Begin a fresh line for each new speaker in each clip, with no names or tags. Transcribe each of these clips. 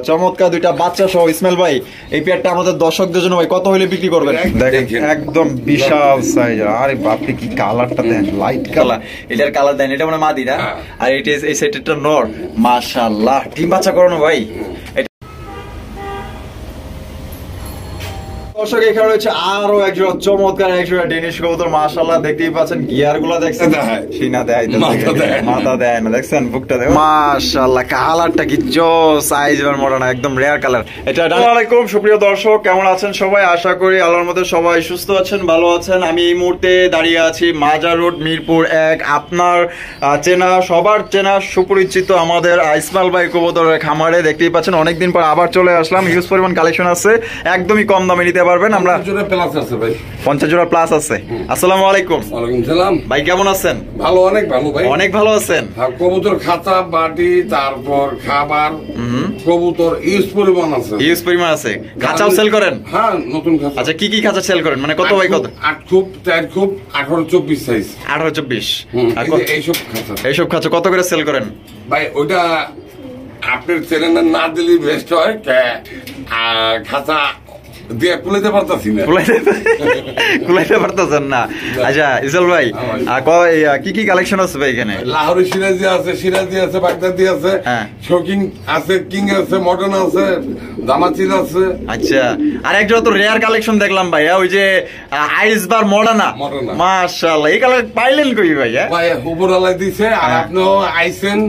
চমৎকার দুইটা বাচ্চা সহ ইসমাইল ভাই, এই পেয়ারটা আমাদের দর্শকদের জন্য ভাই কত হইলে বিক্রি করবেন? দেখেন একদম বিশাল সাইজ। আরে বাপরে কি কালারটা দেন, লাইট কালার। এটার কালার দেন, এটা মানে মাদি না, আর এটা এই সেটটা নর। মাশাআল্লাহ, ডিম বাচ্চা করানো ভাই। দর্শক এখানে রয়েছে আরো একজোড়া চমৎকার একজোড়া ডেনিশ কবুতর। মাশাআল্লাহ, দেখতেই পাচ্ছেন গিয়ার গুলা দেখছেন, সিনা দেয় মাথা দেয় না, দেখছেন বুকটা দেয়। মাশাআল্লাহ, কালারটা কি জোস, সাইজ আর মডার্ন, একদম রেয়ার কালার। এটা আসসালামু আলাইকুম সুপ্রিয় দর্শক, কেমন আছেন সবাই? আশা করি আল্লাহর মধ্যে সবাই সুস্থ আছেন, ভালো আছেন। আমি এই মুহূর্তে দাঁড়িয়ে আছি মাজার রোড, মিরপুর 1। আপনার চেনা, সবার চেনা সুপরিচিত আমাদের ইসমাইল ভাই কবুতরের খামারে। দেখতেই পাচ্ছেন অনেকদিন পর আবার চলে আসলাম। হিউজ পরিমাণ কালেকশন আছে, একদমই কম দামে নিতে পারবেন। আমরা 50 জোড়া প্লাস আছে। আসসালামু আলাইকুম।
ওয়ালাইকুম সালাম
ভাই, কেমন আছেন?
ভালো, অনেক ভালো ভাই, অনেক
ভালো আছেন।
কবুতর খাঁচা, বাটি, তারপর খাবার, কবুতর ইউজ পরিমাণ আছে।
ইউজ পরিমাণ আছে। খাঁচাও সেল করেন?
হ্যাঁ, নতুন খাঁচা।
আচ্ছা, কি কি খাঁচা সেল করেন? মানে কত বাই কত?
8 খুব, 4 খুব, 18-24 সাইজ।
18-24
এইসব
খাঁচা কত করে সেল করেন
ভাই? ওইটা আপনার চ্যানেলে না দিলে বেস্ট হয়। খাঁচা দিয়ে কুলাইতে পারতাছি না,
কুলাইতে পারতেছেন না। আচ্ছা ইসমাইল ভাই, কি কি কালেকশন আছে ভাই এখানে?
লাহোরি সিরাজি আছে, সিরাজি আছে, বাগদাদি আছে, শোকিং আছে, কিং আছে, মডার্ন আছে, দামাচিল আছে।
আচ্ছা, আর একজন তো রেয়ার কালেকশন দেখলাম ভাই, ওই যে আইস বার মডার্না। মাশাআল্লাহ, এই কালেকশন পাইলেন কই ভাই?
ভাই উপরওয়ালা দিছে, আর আপনিও আইছেন,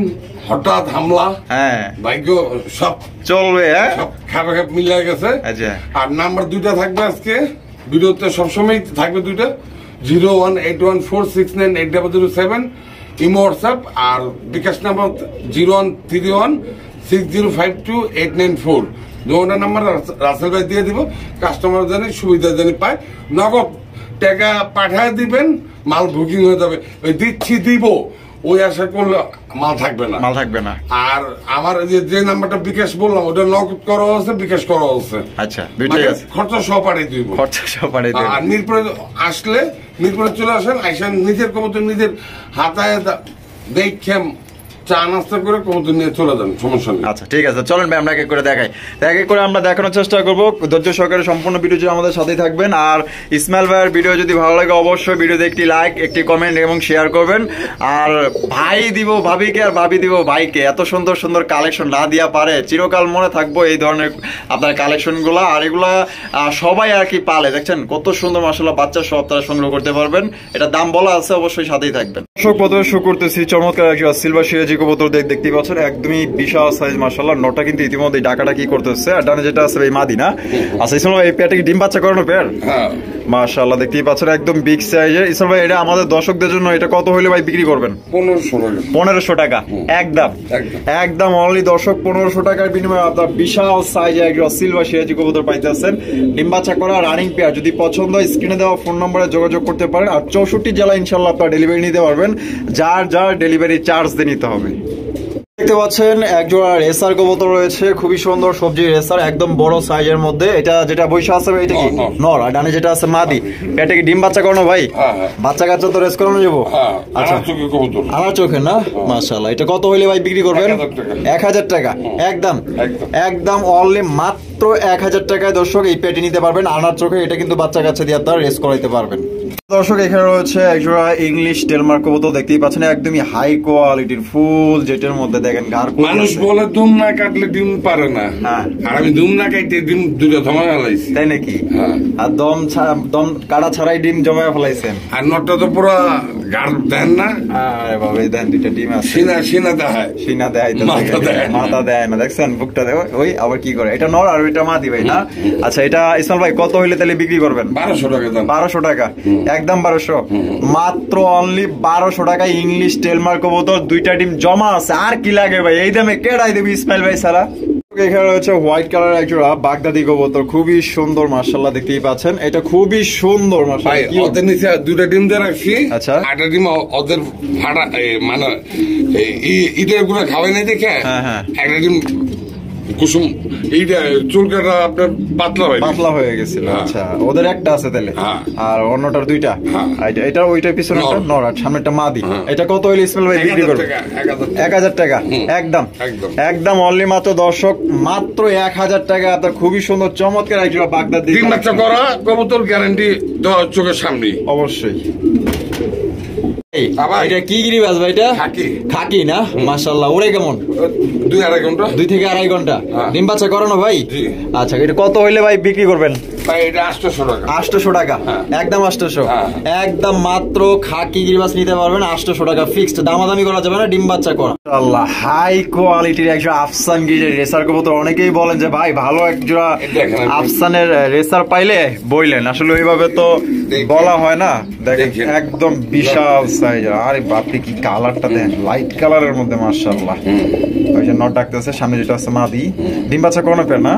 হঠাৎ হামলা। হ্যাঁ, ভাগ্য সব
চলবে,
সব খারাপ মিলে গেছে।
আচ্ছা,
আর নাম্বার 2টা থাকবে আজকে ভিডিওতে, সবসময় থাকবে 2টা, 018146980007 ইমো হোয়াটসঅ্যাপ, আর বিকাশ নাম্বার 013160528994। দুটা নাম্বার রাসেল ভাই দিয়ে দিব, কাস্টমার জানি সুবিধা জানি পায়। নগদ টাকা পাঠায় দিবেন, মাল বুকিং হয়ে যাবে। ওই দিচ্ছি দিব ওই আশা করলে মাল থাকবে না। আর আমার যে নাম্বারটা বিকাশ বললাম, ওটা নগদ করা হচ্ছে, বিকাশ করা হচ্ছে।
আচ্ছা,
খরচা সহ পাঠিয়ে দিব। আর মিরপুরে আসলে, মিরপুরে চলে আসেন, আইসেন নিজের কবুতর নিজের হাতায় দেখেন, চা নাস্তা করে কবুতর নিয়ে চলে যান, সমস্যা নেই।
আচ্ছা ঠিক আছে, চলেন ভাই আমরা এক এক করে দেখাই। এক এক করে আমরা দেখানোর চেষ্টা করবো। ধৈর্য সহকারে সম্পূর্ণ ভিডিও আমাদের সাথেই থাকবেন। আর ইসমাইল ভাইয়ের ভিডিও যদি ভালো লাগে অবশ্যই ভিডিওতে একটি লাইক, একটি কমেন্ট এবং শেয়ার করবেন। আর ভাই দিব ভাবিকে, আর ভাবি দিব ভাইকে। এত সুন্দর সুন্দর কালেকশন না দিয়া পারে, চিরকাল মনে থাকবো এই ধরনের আপনার কালেকশনগুলো। আর এগুলা সবাই আর কি পালে, দেখছেন কত সুন্দর মাশাআল্লাহ, বাচ্চা সব তারা সংগ্রহ করতে পারবেন। এটা দাম বলা আছে, অবশ্যই সাথেই থাকবেন। দর্শক প্রথমে শুরু করতেছি চমৎকার একটা সিলভার সিরাজি কবুতর দেখতে পাচ্ছেন, একদমই বিশাল সাইজ মাশাআল্লাহ। নটা কিন্তু ইতিমধ্যে ডাকাটা কি করতেছে, আর ডানে যেটা আছে এই মাদি না। আচ্ছা ইসমাইল ভাই, এই পেয়ারটা কি ডিম বাচ্চা করানো পেয়ার?
হ্যাঁ
মাশাআল্লাহ, দেখতেই পাচ্ছেন একদম বিগ সাইজের। ইসমাইল ভাই, এটা আমাদের দর্শকদের জন্য এটা কত হইলে ভাই বিক্রি করবেন? 1500 টাকা একদম অনলি। দর্শক 1500 টাকার বিনিময়ে আপনার বিশাল সাইজের একটা সিলভার সিরাজি কবুতর পাইতেছেন, ডিম বাচ্চা করা রানিং পেয়ার। যদি পছন্দ হয় স্ক্রিনে দেওয়া ফোন নম্বরে যোগাযোগ করতে পারেন। আর 64 জেলা ইনশাআল্লাহ আপনার ডেলিভারি নিতে পারবেন, যার ডেলিভারি চার্জ দিয়ে নিতে হবে। দেখতে পাচ্ছেন একজোড়া রেসার কবুতর রয়েছে, খুবই সুন্দর সবজি রেসার, একদম বড় সাইজের মধ্যে। এটা যেটা বৈশা আছে এটা কি নর, আর ডানে যেটা আছে মাদি। এটা কি ডিম বাচ্চা করানো ভাই? বাচ্চা কাচ্চা তো রেস করানো যাবো। আচ্ছা, আমার চোখে না। মাশাআল্লাহ, এটা কত হইলে ভাই বিক্রি করবেন? 1000 টাকা একদম অনলি, মাত্র 1000 টাকায় দর্শক এই পেটি নিতে পারবেন। আনার চোখে এটা কিন্তু বাচ্চা কাচ্চা দিয়ে আপনারা রেস করাইতে পারবেন। দর্শক এখানে রয়েছে একজোড়া ইংলিশ টেলমার্ক কবুতর, দেখতেই পাচ্ছেন একদমই হাই কোয়ালিটির, ফুল যেটার মধ্যে দেখেন গার।
মানুষ বলে দুম না কাটলে ডিম পারে না, আর আমি দুম না কাটতে ডিম দুটো জমা ফেলাইছি।
তাই নাকি? আর দম কাটা ছাড়াই ডিম জমা ফেলাইছেন।
আর নটটা তো পুরো গার দেন না।
আরে বাবা, এই দেন দুইটা ডিম আছে,
সিনা দেয়,
মাথা দেয় না, দেখছেন বুকটা দেয়। ওই আবার কি করে, এটা নর আর ওইটা মাদি ভাই না? আচ্ছা, এটা ইসমাইল ভাই কত হইলে তাহলে বিক্রি করবেন?
1200 টাকা।
1200 টাকা একদম 1200, মাত্র অনলি 1200 টাকায় ইংলিশ টেলমার্ক কবুতর, দুইটা ডিম জমা আছে। আর কি লাগে ভাই, এই দামে কেডাই দেবে ইসমাইল ভাই সারা। এখানে রয়েছে হোয়াইট কালার একজোড়া বাগদাদি কবুতর, খুবই সুন্দর মাশাআল্লাহ, দেখতেই পাচ্ছেন এটা খুবই সুন্দর মাশাআল্লাহ।
ওদের নিচে দুইটা ডিম দিয়ে রাখছি।
আচ্ছা,
একটা ডিম ওদের ফাটা মানে ঈদের গুলো খাওয়াই নাই দেখে একটা ডিম কুসুম এইটা চুলকাটা আপনার পাতলা
হয়ে গেছিল।
হ্যাঁ।
আচ্ছা, ওদের একটা আছে তাহলে,
হ্যাঁ।
আর অন্যটার দুইটা।
হ্যাঁ।
এটা ওইটার পিছনে
নর।
নর আর সামনেটা মাদি।
হ্যাঁ।
এটা কত হইলে ইসমাইল ভাই বিক্রি করবে? 1000 টাকা একদম একদম অনলি মাত্র দর্শক মাত্র 1000 টাকা। আপনার খুবই সুন্দর চমৎকার একজন বাগদা
ডিম বাচ্চা করা কবুতর গ্যারান্টি চোখের সামনে
অবশ্যই।
এটা কি গিরিবাজ ভাই? এটা খাকি না? মাশাআল্লাহ। ওরে কেমন?
2-2.5 ঘন্টা।
2 থেকে 2.5 ঘন্টা ডিম বাচ্চা করানো ভাই?
আচ্ছা, এটা কত হইলে ভাই বিক্রি করবেন?
ভাই এটা 800 টাকা।
800 টাকা একদম 800। একদম মাত্র খাকি গিরিবাজ নিতে পারবেন 800 টাকা ফিক্সড। দামাদামি করা যাবে না, ডিম বাচ্চা করা। আল্লাহ, হাই কোয়ালিটির একজন আফসান গিজের রেসার কবুতর। অনেকেই বলেন যে ভাই ভালো এক জোড়া আফসানের রেসার পাইলে বইলেন, আসলে ওইভাবে তো বলা হয় না। দেখেন একদম বিশাল সাইজের। আরে বাপরে কি কালারটা দেন, লাইট কালারের মধ্যে মাশাআল্লাহ। ওই যে নট ডাকতেছে, সামনে যেটা আছে মাদি। ডিম বাচ্চা কোন পেয়ার না?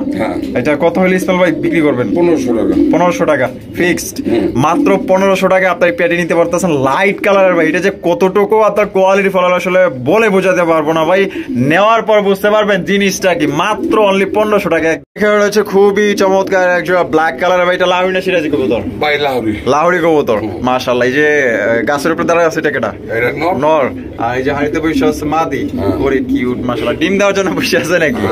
এটা কত হইলে ইসমাইল ভাই বিক্রি করবেন?
1500 টাকা।
1500 টাকা ফিক্সড। মাত্র 1500 টাকা আপনার পেটে নিতে পারতেছেন লাইট কালারের ভাই। এটা যে কতটুকু আপনার কোয়ালিটি ফলাল আসলে বলে বোঝাতে পারবো না ভাই, নেওয়ার পর বুঝতে পারবেন জিনিসটা কি। মাত্র অনলি 1500 টাকা। এখানে রয়েছে খুবই চমৎকার একজন ব্ল্যাক কালারের ভাই। এটা লাহুরি না সিরাজি কবুতর?
ভাই লাহুরি।
লাহুরি কবুতর মাশাআল্লাহ। এই যে গাছের উপরে দাঁড়ায় আছে এটা কেটা?
এটা
নর। আর এই যে হাড়িতে বসে আছে মাদি। ওরে কিউট মাশাআল্লাহ। ডিম দেওয়ার জন্য বসে আছে নাকি?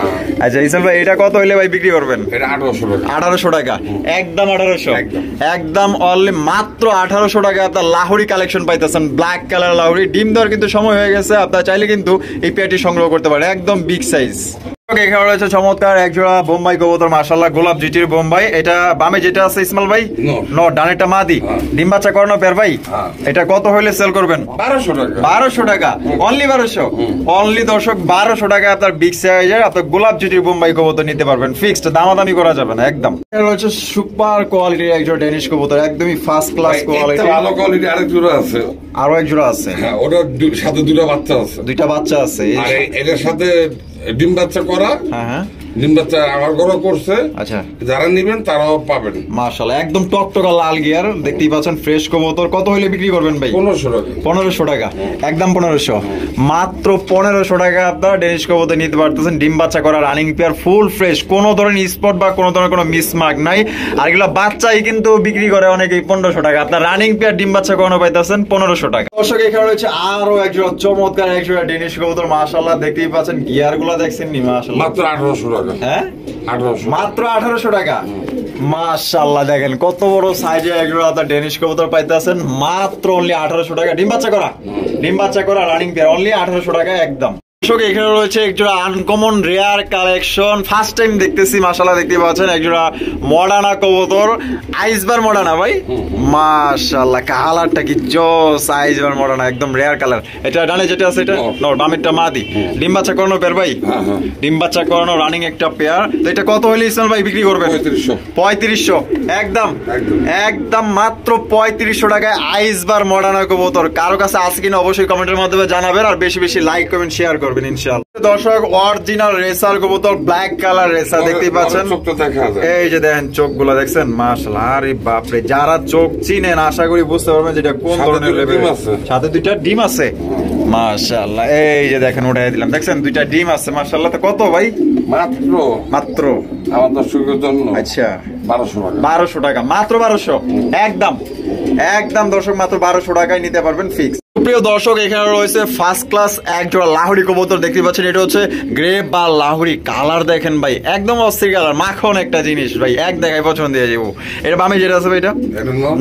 আচ্ছা ইসমাইল ভাই, এটা কত হইলে ভাই বিক্রি করবেন?
এটা 1800 টাকা।
1800 টাকা একদম 1800 একদম অনলি মাত্র 1800 টাকা আপনার লাহুরি কালেকশন পাইতেছেন। Black colour লাহুরি। ডিম দেওয়ার কিন্তু সময় হয়ে গেছে, আপনার চাইলে কিন্তু এই পেয়ারটি সংগ্রহ করতে পারেন। একদম বিগ সাইজ। এখানে রয়েছে চমৎকার একজোড়া বোম্বাই কবুতর মাশাআল্লাহ, গোলাপ জিটির বোম্বাই। এটা বামে যেটা আছে ইসমাইল ভাই নর, ডানেরটা মাদি। ডিম বাচ্চা করানো পেয়ার ভাই। এটা কত হইলে সেল করবেন?
1200 টাকা।
1200 টাকা অনলি 1200 অনলি দর্শক 1200 টাকা আপনার বিগ সাইজের আপনার গোলাপ জিটির বোম্বাই কবুতর নিতে পারবেন ফিক্সড। দামাদামি করা যাবে না একদম। এটা রয়েছে সুপার কোয়ালিটির একজোড়া ডেনিশ কবুতর, একদমই ফার্স্ট ক্লাস কোয়ালিটি।
ভালো কোয়ালিটি আরেক জোড়া আছে।
আরো এক জোড়া আছে।
হ্যাঁ, ওটার সাথে দুটো বাচ্চা আছে।
দুইটা বাচ্চা আছে।
আর এটার সাথে ডিম বাচ্চা করা।
হ্যাঁ,
ডিম বাচ্চা আমার ঘরে করছে।
আচ্ছা,
যারা নিবেন তারাও পাবেন।
মাশাআল্লাহ একদম টকটকা লাল গিয়ার দেখতেই পাচ্ছেন, ফ্রেশ কবুতর। কত হইলে বিক্রি করবেন ভাই?
1500 টাকা।
1500 টাকা একদম 1500 মাত্র 1500 টাকা আপনারা ডেনিশ কবুতর নিতে পারতেছেন। ডিম বাচ্চা করা রানিং পেয়ার, ফুল ফ্রেশ, কোনো ধরনের স্পট বা কোনো ধরনের কোনো মিসমার্ক নাই। আর এগুলো বাচ্চাই কিন্তু বিক্রি করে অনেকেই 1500 টাকা। আপনার রানিং পেয়ার ডিম বাচ্চা করানো পাইতেছেন 1500 টাকা। দর্শক এখানে রয়েছে আরো একজোড়া চমৎকার একজোড়া ডেনিশ কবুতর মাশাআল্লাহ। দেখতেই পাচ্ছেন গিয়ার গুলা দেখছেন নি মাশাআল্লাহ।
মাত্র 1800 টাকা।
হ্যাঁ,
1800
মাত্র 1800 টাকা মাশাআল্লাহ। দেখেন কত বড় সাইজের একজোড়া আপনার ডেনিশ কবুতর পাইতেছেন মাত্র অনলি 1800 টাকা। ডিম বাচ্চা করা রানিং পেয়ার অনলি 1800 টাকা একদম। এখানে রয়েছে একজোড়া uncommon rare collection, first time দেখতেছি মাশাআল্লাহ। দেখতে পাচ্ছেন একজোড়া মডার্না কবুতর, আইসবার মডার্না ভাই মাশাআল্লাহ। কালারটা কি জোস, আইসবার মডার্না একদম রেয়ার কালার। এটা ডানে যেটা আছে এটা নর, বামেরটা মাদি। ডিম বাচ্চা করানো পেয়ার ভাই। ডিম বাচ্চা করানো রানিং একটা পেয়ার। তো এটা কত হইলে ইসমাইল ভাই বিক্রি করবেন? 3500 একদম একদম মাত্র 3500 টাকায় আইসবার মডার্না কবুতর। কারো কাছে আছে কিনা অবশ্যই কমেন্টের মাধ্যমে জানাবেন, আর বেশি বেশি লাইক কমেন্ট শেয়ার করবেন ইনশাআল্লাহ। দর্শক অরিজিনাল রেসার কবুতর, ব্ল্যাক কালার রেসার দেখতেই পাচ্ছেন। এই যে দেখেন চোখগুলো দেখছেন মাশাআল্লাহ। আরে বাপরে, যারা চোখ চিনেন আশা করি বুঝতে পারবেন যেটা কোন ধরনের লেভেল। সাথে দুইটা ডিম আছে মাশাআল্লাহ। এই যে দেখেন উঠাই দিলাম, দেখছেন দুইটা ডিম আছে মাশাআল্লাহ। তো কত ভাই? মাত্র
আমার দর্শকের জন্য
আচ্ছা
1200
টাকা মাত্র 1200 একদম একদম দর্শক মাত্র 1200 টাকায় নিতে পারবেন ফিক্স। প্রিয় দর্শক এখানে রয়েছে ফার্স্ট ক্লাস এক জোড়া লাহুরি কবুতর দেখতে পাচ্ছেন। এটা হচ্ছে গ্রে বা লাহুরি। কালার দেখেন ভাই একদম অস্থির কালার, মাখন একটা জিনিস ভাই, এক দেখায় পছন্দ দিয়ে যাবো। এটা বামে যেটা আছে ভাই এটা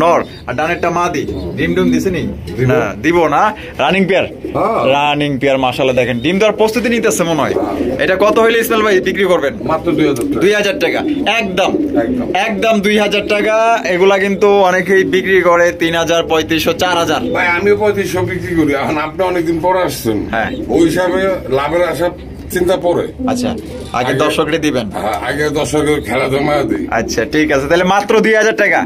নর, আর ডানেরটা মাদি। ডিম ডিম দিছে নি? না দিব না। রানিং পেয়ার মাশাআল্লাহ। দেখেন ডিম দেওয়ার প্রস্তুতি নিতেছে মনে হয়। এটা কত হইলে ইসমাইল ভাই বিক্রি করবেন?
মাত্র 2000
টাকা একদম একদম 2000 টাকা। এগুলা কিন্তু অনেকেই বিক্রি করে 3000, 3500, 4000।
ভাই আমিও 3500 বিক্রি করি। এখন আপনি অনেকদিন পরে আসছেন,
হ্যাঁ,
ওই হিসাবে লাভের আশা চিন্তা পরে।
আচ্ছা, আগে দর্শকরে দিবেন?
আগে দর্শকের খেলা জমা দিই।
আচ্ছা ঠিক আছে, তাহলে মাত্র 2000 টাকা।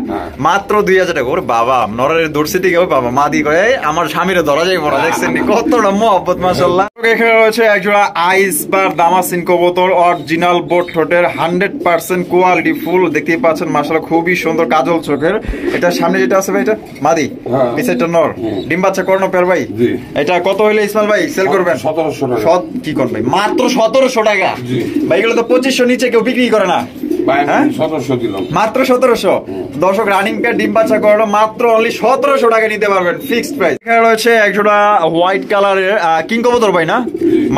মাত্র 2000 টাকা। ওরে বাবা, নরের দর্শি থেকে বাবা মাদি করে আমার স্বামীরে ধরা যাইব না। দেখছেন কতটা মহব্বত মাশাআল্লাহ। এখানে রয়েছে একজোড়া আইস বার দামাসিন কবুতর, অরিজিনাল বোট ঠোঁটের 100% কোয়ালিটি ফুল, দেখতেই পাচ্ছেন মাশাআল্লাহ খুবই সুন্দর কাজল চোখের। এটা সামনে যেটা আছে ভাই এটা মাদি, পিছেরটা নর, ডিম বাচ্চা করানো পেয়ার ভাই। এটা কত হইলে ইসমাইল ভাই সেল করবেন?
1700 টাকা।
কি কোন ভাই মাত্র 1700 টাকা ভাই, এগুলো তো 2500 নিচে কেউ বিক্রি করে না।
ভাই 1700 দিলাম
মাত্র 1700। দর্শক রানিং পেয়ার ডিম বাচ্চা করানো মাত্র অনলি 1700 টাকা নিতে পারবেন, ফিক্সড প্রাইস। এখানে রয়েছে একজোড়া হোয়াইট কালারের কিং কবুতর ভাই না,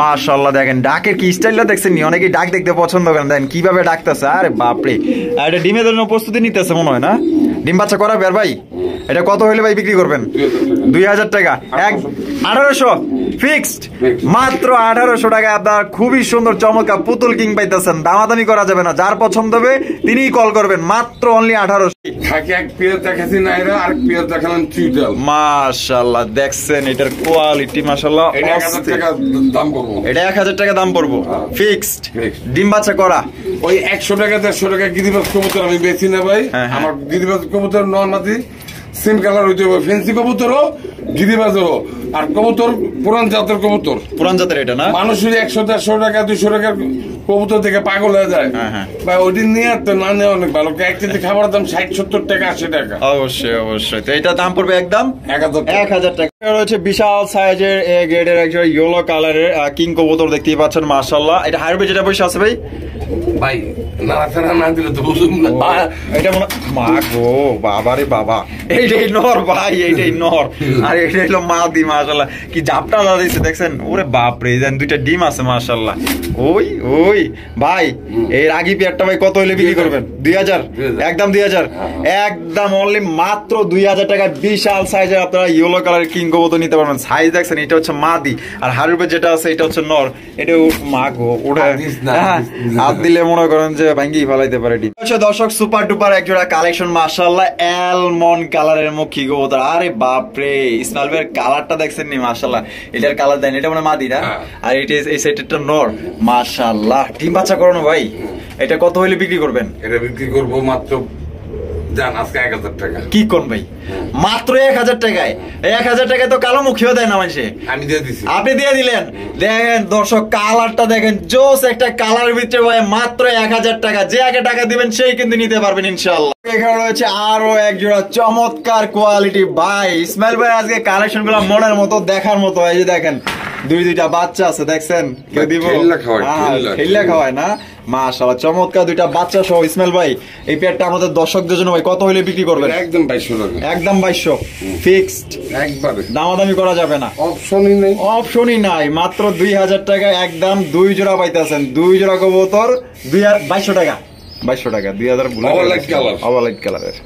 মাশাআল্লাহ দেখেন ডাকের কি স্টাইলটা দেখছেন নি, অনেকেই ডাক দেখতে পছন্দ করেন, দেখেন কিভাবে ডাকতেছে, আরে বাপরে। এটা ডিমের জন্য প্রস্তুতি নিতেছে মনে হয় না, ডিম বাচ্চা করা বের ভাই। এটা কত হইলে ভাই বিক্রি করবেন? 2000 টাকা। 1800 ফিক্সড, মাত্র 1800 টাকা আপনার খুবই সুন্দর চমৎকার পুতুল কিং পাইতেছেন, দামাদামি করা যাবে না, যার পছন্দ হবে তিনিই কল করবেন, মাত্র অনলি 1800।
থাকে এক পেয়ার দেখাচ্ছি নাইরা, আর পেয়ার দেখালাম চুইটাল।
মাশাআল্লাহ দেখছেন এটার কোয়ালিটি মাশাআল্লাহ,
এটা 1000 টাকা দাম করবো।
এটা 1000 টাকা দাম পড়বো ফিক্সড, ডিম বাচ্চা করা।
ওই 100 টাকা 150 টাকা গিরিবাজ কবুতর আমি বেশি না ভাই। আমার গিরিবাজ কবুতর নর্মাদি সেম কালার হইতে হবে, ফেন্সি কবুতরও গিরিবাজও, আর কবুতর পুরান জাতের কবুতর,
পুরান জাতের এটা না।
মানুষ 100-150 টাকা 200 টাকার কবুতর থেকে পাগল হয়ে যায় ভাই, ওইদিন নিয়ে তো না নেওয়া অনেক ভালো। এক কেজি খাবার দাম 60-70 টাকা 80 টাকা।
অবশ্যই অবশ্যই, তো এটা দাম পড়বে একদম
1000
টাকা। রয়েছে বিশাল সাইজের এ গ্রেডের একজন ইয়েলো কালারের কিং কবুতর, দেখতেই পাচ্ছেন মাশাআল্লাহ। এটা হাইব্রিড যেটা বসে আছে ভাই,
ভাই নাড়াচাড়া না দিলে তো বুঝুন না।
এটা মনে মা গো বাবা রে বাবা, এইটাই নর ভাই, এইটাই নর, আর এটা হলো মাদি। মাশাআল্লাহ কি জাপটা দিচ্ছে দেখছেন, ওরে বাপ রে, দেন দুইটা ডিম আছে মাশাআল্লাহ। ওই ওই ভাই এই রাগি পেয়ারটা ভাই কত হইলে বিক্রি করবেন? 2000 একদম 2000 একদম অনলি মাত্র 2000 টাকা। বিশাল সাইজের আপনারা ইয়েলো কালারের কিং কবুতর নিতে পারবেন। সাইজ দেখছেন, এটা হচ্ছে মাদি, আর হারুপে যেটা আছে এটা হচ্ছে নর। এটা মা গো ওটা হাত দিলে মনে করেন যে ভাঙ্গি ফেলাইতে পারে। আচ্ছা দর্শক সুপার ডুপার একজোড়া কালেকশন মাশাআল্লাহ, অ্যালমন্ড কালারের মুখী কবুতর। আরে বাপ রে, ইসমাইল ভাইয়ের কালারটা দেখছেন নি মাশাআল্লাহ, এটার কালার দেন, এটা মানে মাদি না, আর এটা এই সাইডেরটা নর মাশাআল্লাহ। ডিম বাচ্চা করানো ভাই, এটা কত হইলে বিক্রি করবেন?
এটা বিক্রি করবো মাত্র জান আজকে 1000 টাকা।
কি কোন ভাই মাত্র 1000 টাকায়? 1000 টাকায় তো কালো মুখিও দেয় না মানুষে,
আমি দিয়ে দিছি,
আপনি দিয়ে দিলেন। দেখেন দর্শক কালারটা দেখেন, জোস একটা কালার ভিতরে ভাই, মাত্র 1000 টাকা। যে আগে টাকা দিবেন সেই কিন্তু নিতে পারবেন ইনশাআল্লাহ। এখানে রয়েছে আরো এক জোড়া চমৎকার কোয়ালিটি ভাই। ইসমাইল ভাই আজকে কালেকশন গুলো মনের মতো, দেখার মতো। এই যে দেখেন দুইটা বাচ্চা আছে দেখছেন, কেউ দিব খেললে খাওয়ায় না মাশাআল্লাহ, চমৎকার দুইটা বাচ্চা সহ। ইসমাইল ভাই এই পেয়ারটা আমাদের দর্শকদের জন্য ভাই কত হইলে বিক্রি করবেন?
একদম 2200 টাকা,
একদম 2200 ফিক্সড,
একবারে
দামাদামি করা যাবে না,
অপশনই নেই,
অপশনই নাই। মাত্র 2000 টাকা একদম 2 জোড়া পাইতেছেন, 2 জোড়া কবুতর 2200 টাকা, 2200 টাকা 2000
ওভারলাইট কালার।
ওভারলাইট কালারের।